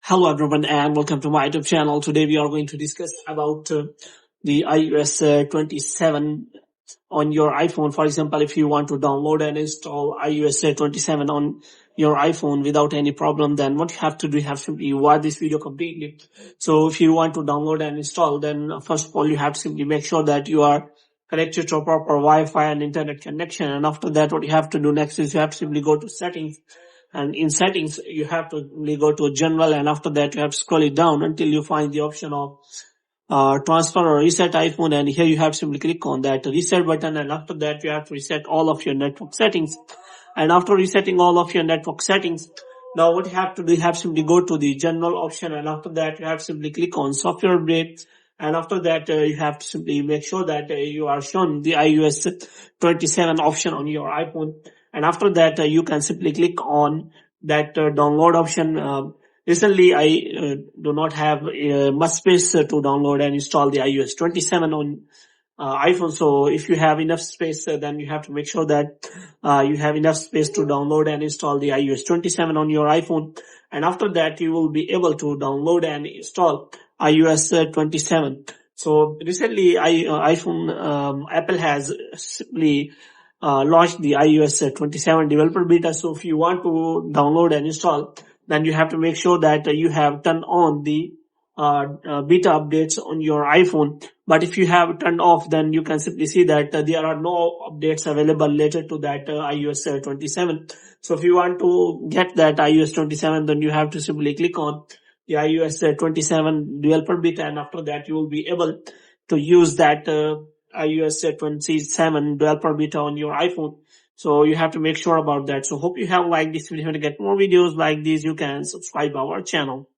Hello everyone and welcome to my YouTube channel. Today we are going to discuss about the iOS 27 on your iPhone. For example, if you want to download and install iOS 27 on your iPhone without any problem, then what you have to do, you have to simply watch this video completely. So if you want to download and install, then first of all, you have to simply make sure that you are connected to a proper Wi-Fi and internet connection. And after that, what you have to do next is you have to simply go to settings. And in settings, you have to go to general, and after that you have to scroll it down until you find the option of transfer or reset iPhone, and here you have to simply click on that reset button, and after that you have to reset all of your network settings. And after resetting all of your network settings, now what you have to do, you have to simply go to the general option, and after that you have to simply click on software update. And after that, you have to simply make sure that you are shown the iOS 27 option on your iPhone. And after that, you can simply click on that download option. Recently, I do not have much space to download and install the iOS 27 on iPhone. So if you have enough space, then you have to make sure that you have enough space to download and install the iOS 27 on your iPhone. And after that, you will be able to download and install iOS 27. So recently, Apple has simply launched the iOS 27 developer beta. So if you want to download and install, then you have to make sure that you have turned on the beta updates on your iPhone. But if you have turned off, then you can simply see that there are no updates available related to that iOS 27. So if you want to get that iOS 27, then you have to simply click on the iOS 27 developer beta, and after that you will be able to use that iOS 27 developer beta on your iPhone. So you have to make sure about that. So hope you have liked this video. To get more videos like these, you can subscribe our channel.